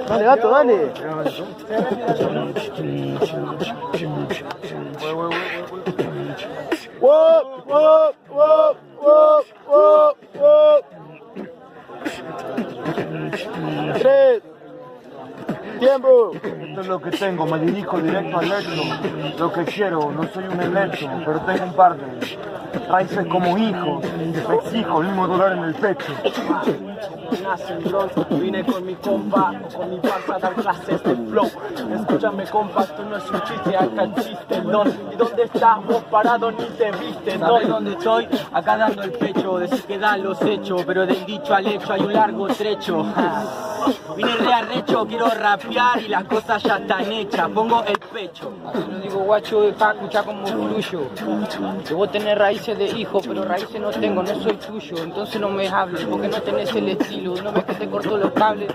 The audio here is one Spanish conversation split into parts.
Dale, gato, dale. Wop, wop, wop, wop, wop, wop. 3. Tiempo. Esto es lo que tengo, me dirijo directo al electro. Lo que quiero, no soy un electro, pero tengo un par de raíces como hijos. Me exijo el mismo dolor en el pecho. Vine con mi compa, con mi panza a dar clases de flow. Escúchame compa, esto no es un chiste, acá el chiste, don. ¿Y dónde estás vos parado? Ni te viste, don. ¿Sabes dónde estoy? Acá dando el pecho, decir que dan los hechos, pero del dicho al hecho hay un largo trecho. Vine re arrecho, quiero rapear y las cosas ya están hechas, pongo el pecho. Así lo digo guacho de pa' escuchar como fluyo. Que vos tenés raíces de hijo, pero raíces no tengo, no soy tuyo. Entonces no me hables, porque no tenés el estilo, no ves que te corto los cables.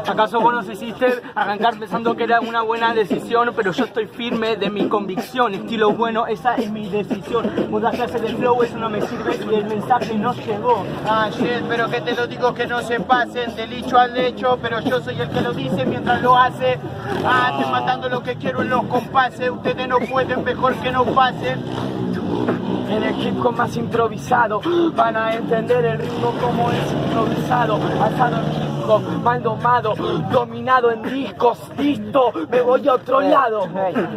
¿Acaso vos nos hiciste arrancar pensando que era una buena decisión? Pero yo estoy firme de mi convicción, estilo bueno, esa es mi decisión. Vos das clase de flow, eso no me sirve y el mensaje no llegó. Ah, shit, pero que te lo digo que no se pasen del dicho al hecho, pero yo soy el que lo dice mientras lo hace. Ah, estoy matando lo que quiero en los compases, ustedes no pueden, mejor que no pasen. En el hip hop más improvisado van a entender el ritmo como es improvisado. Alzado en hip hop, mal domado, dominado en discos. Listo, me voy a otro lado.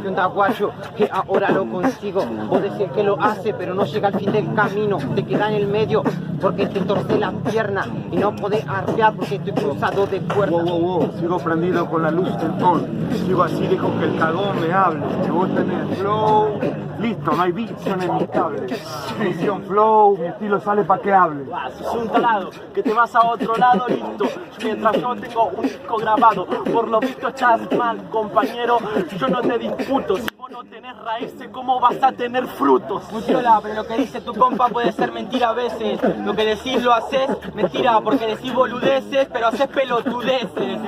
¿Qué onda guacho? Que ahora lo consigo. Vos decís que lo hace, pero no llega al fin del camino. Te queda en el medio porque te torce la pierna y no podés arrear porque estoy cruzado de cuerda. Wow, sigo prendido con la luz del ton. Sigo así, dejo que el cagón me hable. Que vos tenés flow. Listo, no hay visión en mis cables. Visión flow, mi estilo sale pa' que hable. Sos un talado, que te vas a otro lado, listo. Mientras yo tengo un disco grabado. Por lo visto estás mal, compañero. Yo no te disputo. Si vos no tenés raíces, ¿cómo vas a tener frutos? Muchiola, pero lo que dice tu compa puede ser mentira a veces. Lo que decís lo haces, mentira, porque decís boludeces, pero haces pelotudeces.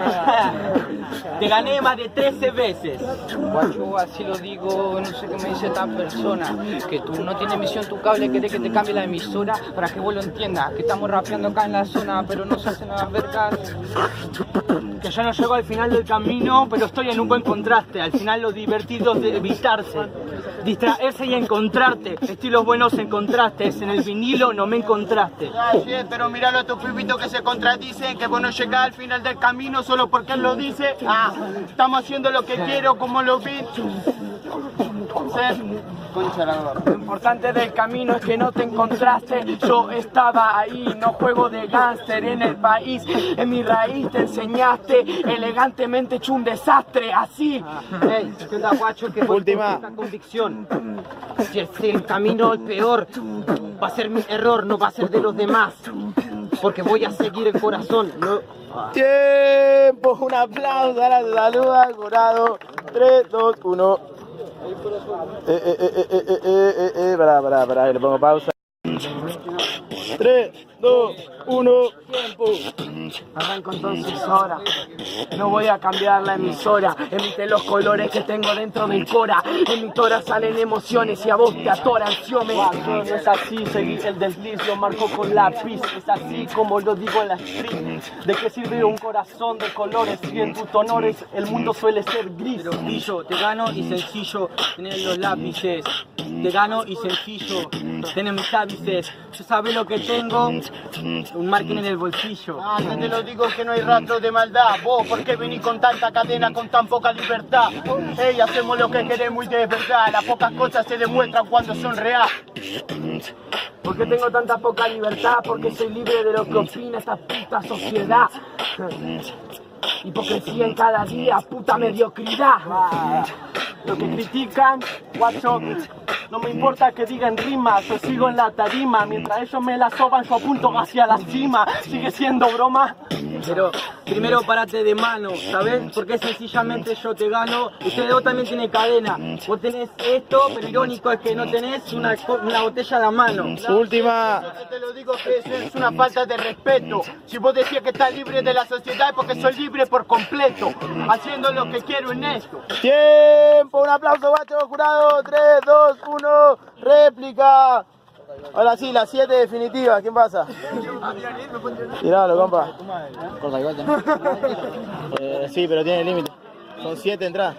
Te gané más de 13 veces. Guacho, así lo digo, no sé qué me dice esta persona. Que tú no tienes emisión, tu cable, querés que te cambie la emisora para que vos lo entiendas. Que estamos rapeando acá en la zona, pero no se hacen las vergas. Que yo no llego al final del camino, pero estoy en un buen contraste. Al final lo divertido es de evitarse, distraerse y encontrarte. Estilos buenos encontraste, en el vinilo no me encontraste. Ah, shit, pero míralo a tu pibito que se contradicen, que vos no llegás al final del camino solo porque él lo dice. Ah, estamos haciendo lo que quiero, como lo vi. Lo importante del camino es que no te encontraste. Yo estaba ahí, no juego de gánster en el país. En mi raíz te enseñaste, elegantemente hecho un desastre, así. Hey, ¿qué onda guacho? Que vos Última. esta convicción. Si es el camino el peor, va a ser mi error, no va a ser de los demás. Porque voy a seguir el corazón. No. Tiempo, un aplauso, ahora se saluda al jurado. 3, 2, 1. Pará, le pongo pausa. 3, 2, 1, tiempo. Arranco entonces ahora. No voy a cambiar la emisora. Emite los colores que tengo dentro del cora. En mi tora salen emociones y a vos te atoran. No es así, seguí el desliz, lo marco con lápiz. Es así como lo digo en la street. ¿De qué sirve un corazón de colores si en tus honores el mundo suele ser gris? Pero brillo, te gano y sencillo, tener los lápices. Te gano y sencillo, tener mis lápices. Yo sabés lo que tengo, un margen en el bolsillo. Ah, que te lo digo que no hay rastro de maldad. Vos, ¿por qué venís con tanta cadena, con tan poca libertad? Ey, hacemos lo que queremos y de verdad. Las pocas cosas se demuestran cuando son real. ¿Por qué tengo tanta poca libertad? Porque soy libre de lo que opina esta puta sociedad. Hipocresía en cada día, puta mediocridad. Lo que critican, guacho, no me importa que digan rimas, yo sigo en la tarima. Mientras ellos me la soban, yo apunto hacia la cima. Sigue siendo broma. Pero primero parate de mano, ¿sabes? Porque sencillamente yo te gano. Ustedes dos también tienen cadena. Vos tenés esto, pero irónico es que no tenés una botella a la mano. Última. Te lo digo que eso es una falta de respeto. Si vos decías que estás libre de la sociedad es porque soy libre por completo. Haciendo lo que quiero en esto. Tiempo, un aplauso, guacho, jurado. 3, 2, 1, réplica. Ahora sí, la 7 definitiva. ¿Quién pasa? Tiralo, compa. Corta igual, Sí, pero tiene límite. Son 7 entradas.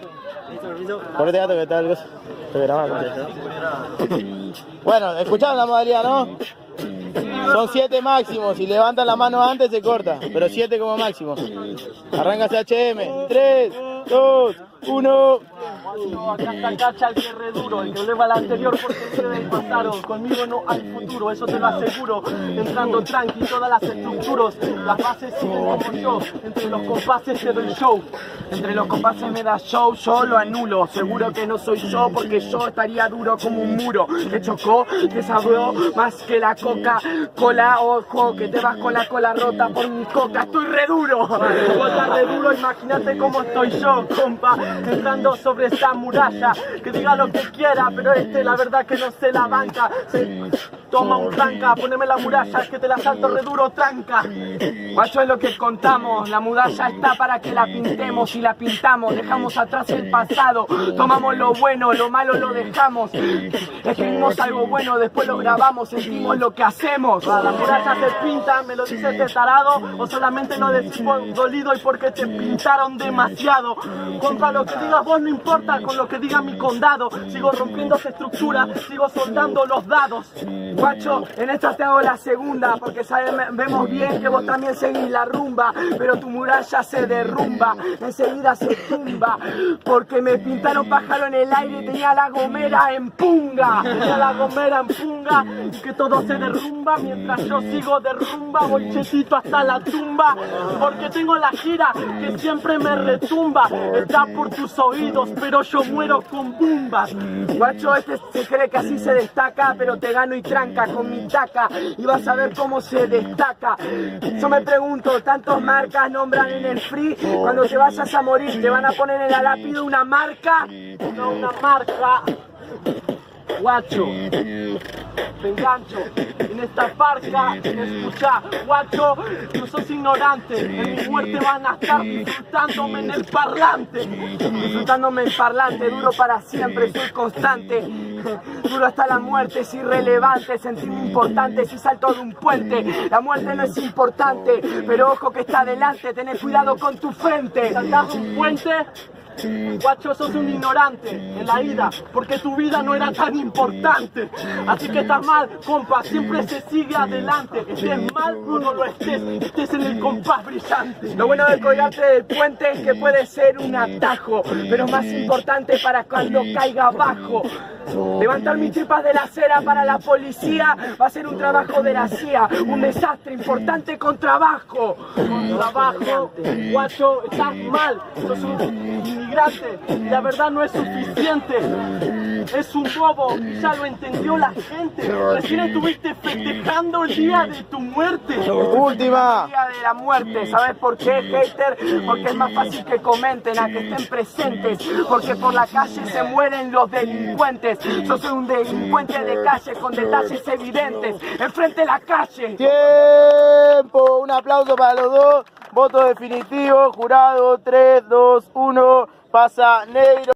Ponete gato que está el gozo. Estoy grabando. Bueno, escucharon la modalidad, ¿no? Son 7 máximos. Si levantan la mano antes se corta. Pero 7 como máximo. Arranca CHM. 3, 2, 1. Acá está Cacha, el que re duro, el que eleva al anterior porque viene del pasado. Conmigo no hay futuro, eso te lo aseguro. Entrando tranqui, todas las estructuras, las bases siguen como yo. Entre los compases te doy show. Entre los compases me da show, yo lo anulo. Seguro que no soy yo porque yo estaría duro como un muro. Que chocó, que sabió más que la Coca-Cola. Ojo, que te vas con la cola rota por mi coca. Estoy re duro. Vos estás re duro, imagínate cómo estoy yo, compa. Entrando sobre esta muralla, que diga lo que quiera, pero la verdad que no se la banca. Toma un tranca, poneme la muralla, que te la salto re duro, tranca. Guacho, es lo que contamos, la muralla está para que la pintemos y la pintamos, dejamos atrás el pasado, tomamos lo bueno, lo malo lo dejamos, escribimos algo bueno, después lo grabamos, sentimos lo que hacemos. La muralla se pinta, me lo dice este tarado, o solamente lo decimos dolido y porque te pintaron demasiado. Contra lo que digas vos no importa, con lo que diga mi condado, sigo rompiendo esa estructura, sigo soldando los dados. Guacho, en esta te hago la segunda, porque vemos bien que vos también seguís la rumba, pero tu muralla se derrumba, enseguida se tumba, porque me pintaron pájaro en el aire y tenía la gomera en punga, y que todo se derrumba mientras yo sigo de rumba, voy chetito hasta la tumba, porque tengo la gira que siempre me retumba, está por tus oídos, pero yo muero con bumbas. Guacho, este se cree que así se destaca, pero te gano y tranca con mi taca y vas a ver cómo se destaca. Yo me pregunto, tantos marcas nombran en el free, cuando te vayas a morir te van a poner en la lápida una marca, no una marca. Guacho, te engancho en esta parca, escucha, guacho, no sos ignorante, en mi muerte van a estar disfrutándome en el parlante, duro para siempre, soy constante, duro hasta la muerte, es irrelevante, sentirme importante si salto de un puente, la muerte no es importante, pero ojo que está adelante, tenés cuidado con tu frente, saltás de un puente. Guacho, sos un ignorante en la ida, porque tu vida no era tan importante. Así que estás mal, compa, siempre se sigue adelante. Estés mal o no lo estés en el compás brillante. Lo bueno de colgarte del puente es que puede ser un atajo, pero más importante para cuando caiga abajo. Levantar mis tripas de la acera para la policía va a ser un trabajo de la CIA, un desastre importante con trabajo. Con trabajo, guacho, estás mal, sos un inmigrante, la verdad no es suficiente. Es un bobo, ya lo entendió la gente. Recién estuviste festejando el día de tu muerte. Última. El día de la muerte, ¿sabes por qué, hater? Porque es más fácil que comenten a que estén presentes. Porque por la calle se mueren los delincuentes. Yo soy un delincuente de calle con detalles evidentes. Enfrente de la calle. Tiempo. Un aplauso para los dos. Voto definitivo. Jurado 3, 2, 1. Pasa negro.